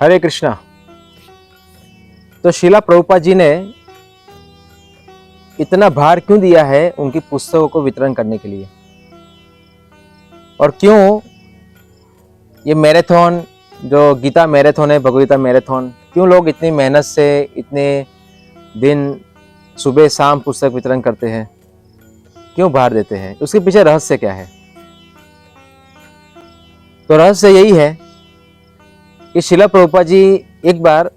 हरे कृष्णा। तो शिला प्रभुपाद जी ने इतना भार क्यों दिया है उनकी पुस्तकों को वितरण करने के लिए, और क्यों ये मैराथन जो गीता मैराथन है, भगवद गीता मैराथन, क्यों लोग इतनी मेहनत से इतने दिन सुबह शाम पुस्तक वितरण करते हैं, क्यों भार देते हैं, उसके पीछे रहस्य क्या है? तो रहस्य यही है कि शिला प्रभुपाद जी, एक बार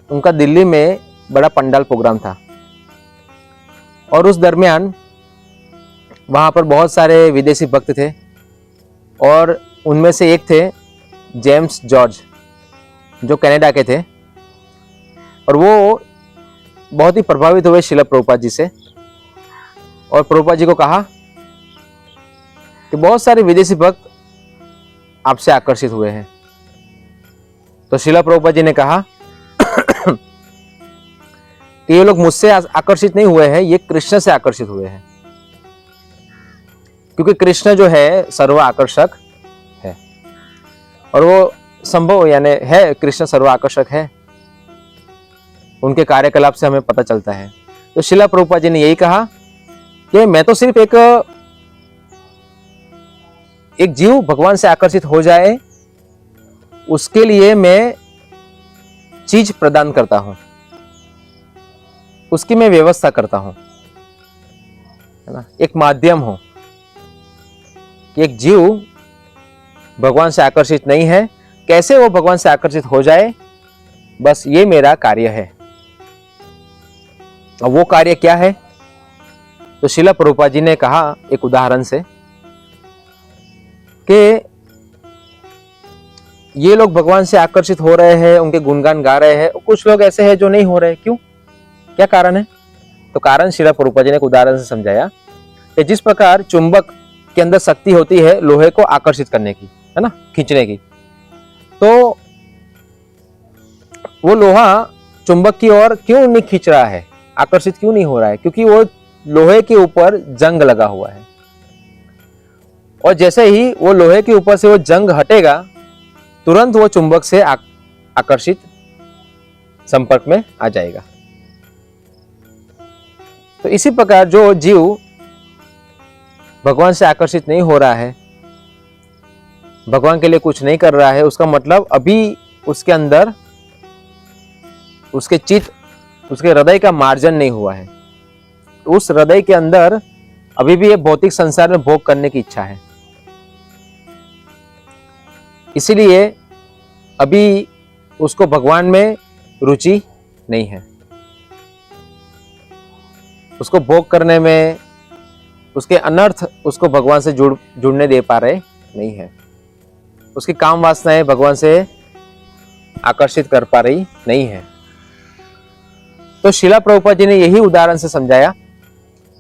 उनका दिल्ली में बड़ा पंडाल प्रोग्राम था और उस दरमियान वहाँ पर बहुत सारे विदेशी भक्त थे और उनमें से एक थे जेम्स जॉर्ज जो कनाडा के थे, और वो बहुत ही प्रभावित हुए शिला प्रभुपाद जी से और प्रभुपाद जी को कहा कि बहुत सारे विदेशी भक्त आपसे आकर्षित हुए हैं। तो शिला प्रभुपाद जी ने कहा कि ये लोग मुझसे आकर्षित नहीं हुए हैं, ये कृष्ण से आकर्षित हुए हैं, क्योंकि कृष्ण जो है सर्व आकर्षक है और वो संभव यानी है, कृष्ण सर्व आकर्षक है, उनके कार्यकलाप से हमें पता चलता है। तो शिला प्रभुपाद जी ने यही कहा कि मैं तो सिर्फ एक जीव भगवान से आकर्षित हो जाए उसके लिए मैं चीज प्रदान करता हूं, उसकी मैं व्यवस्था करता हूं, है ना, एक माध्यम हो कि एक जीव भगवान से आकर्षित नहीं है, कैसे वो भगवान से आकर्षित हो जाए, बस ये मेरा कार्य है। और वो कार्य क्या है? तो शिला प्रभुपाद जी ने कहा एक उदाहरण से कि ये लोग भगवान से आकर्षित हो रहे हैं, उनके गुणगान गा रहे हैं, कुछ लोग ऐसे हैं जो नहीं हो रहे, क्यों, क्या कारण है? तो कारण शिला प्रभुपाद जी ने एक उदाहरण से समझाया कि जिस प्रकार चुंबक के अंदर शक्ति होती है लोहे को आकर्षित करने की, है ना, खींचने की, तो वो लोहा चुंबक की ओर क्यों नहीं खींच रहा है, आकर्षित क्यों नहीं हो रहा है? क्योंकि वो लोहे के ऊपर जंग लगा हुआ है, और जैसे ही वो लोहे के ऊपर से वो जंग हटेगा तुरंत वो चुंबक से आकर्षित संपर्क में आ जाएगा। तो इसी प्रकार जो जीव भगवान से आकर्षित नहीं हो रहा है, भगवान के लिए कुछ नहीं कर रहा है, उसका मतलब अभी उसके अंदर, उसके चित्त, उसके हृदय का मार्जन नहीं हुआ है। उस हृदय के अंदर अभी भी ये भौतिक संसार में भोग करने की इच्छा है, इसीलिए अभी उसको भगवान में रुचि नहीं है, उसको भोग करने में, उसके अनर्थ उसको भगवान से जुड़ने दे पा रहे नहीं है, उसकी काम वासनाएं भगवान से आकर्षित कर पा रही नहीं है। तो शिला प्रभुपाद जी ने यही उदाहरण से समझाया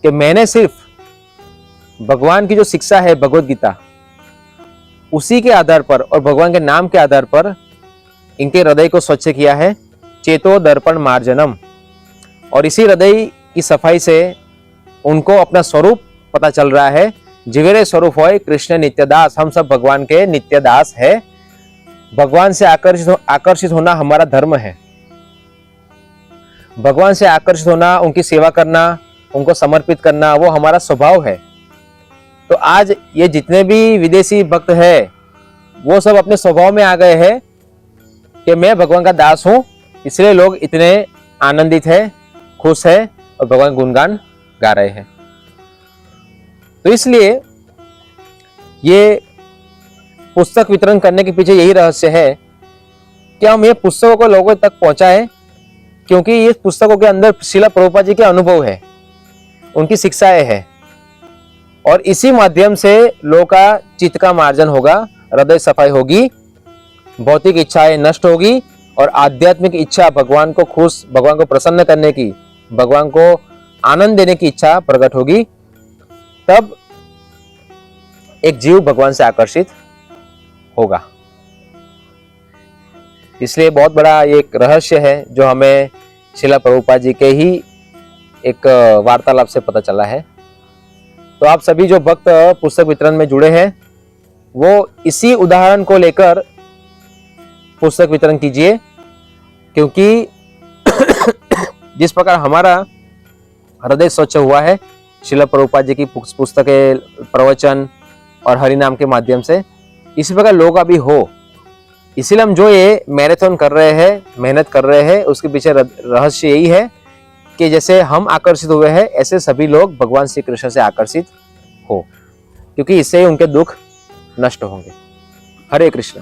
कि मैंने सिर्फ भगवान की जो शिक्षा है भगवद गीता, उसी के आधार पर और भगवान के नाम के आधार पर इनके हृदय को स्वच्छ किया है, चेतो दर्पण मार्जनम, और इसी हृदय की सफाई से उनको अपना स्वरूप पता चल रहा है। जिवेरे स्वरूप होय कृष्ण नित्यदास, हम सब भगवान के नित्यदास है, भगवान से आकर्षित होना हमारा धर्म है, भगवान से आकर्षित होना, उनकी सेवा करना, उनको समर्पित करना, वो हमारा स्वभाव है। तो आज ये जितने भी विदेशी भक्त है वो सब अपने स्वभाव में आ गए हैं कि मैं भगवान का दास हूं, इसलिए लोग इतने आनंदित है, खुश है और भगवान गुणगान गा रहे हैं। तो इसलिए ये पुस्तक वितरण करने के पीछे यही रहस्य है कि हम ये पुस्तकों को लोगों तक पहुंचाएं, क्योंकि ये पुस्तकों के अंदर शिला प्रभुपाद जी के अनुभव है, उनकी शिक्षाएं है, और इसी माध्यम से लोगों का चित्त का मार्जन होगा, हृदय सफाई होगी, भौतिक इच्छाएं नष्ट होगी और आध्यात्मिक इच्छा, भगवान को खुश, भगवान को प्रसन्न करने की, भगवान को आनंद देने की इच्छा प्रकट होगी। तब एक जीव भगवान से आकर्षित होगा। इसलिए बहुत बड़ा ये एक रहस्य है जो हमें शिला प्रभुपाद जी के ही एक वार्तालाप से पता चला है। तो आप सभी जो भक्त पुस्तक वितरण में जुड़े हैं वो इसी उदाहरण को लेकर पुस्तक वितरण कीजिए, क्योंकि जिस प्रकार हमारा हृदय स्वच्छ हुआ है श्रील प्रभुपाद जी की पुस्तकें, प्रवचन और हरि नाम के माध्यम से, इसी प्रकार लोग अभी हो। इसीलिए हम जो ये मैराथन कर रहे हैं, मेहनत कर रहे हैं, उसके पीछे रहस्य यही है कि जैसे हम आकर्षित हुए हैं ऐसे सभी लोग भगवान श्री कृष्ण से आकर्षित हो, क्योंकि इससे उनके दुख नष्ट होंगे। हरे कृष्ण।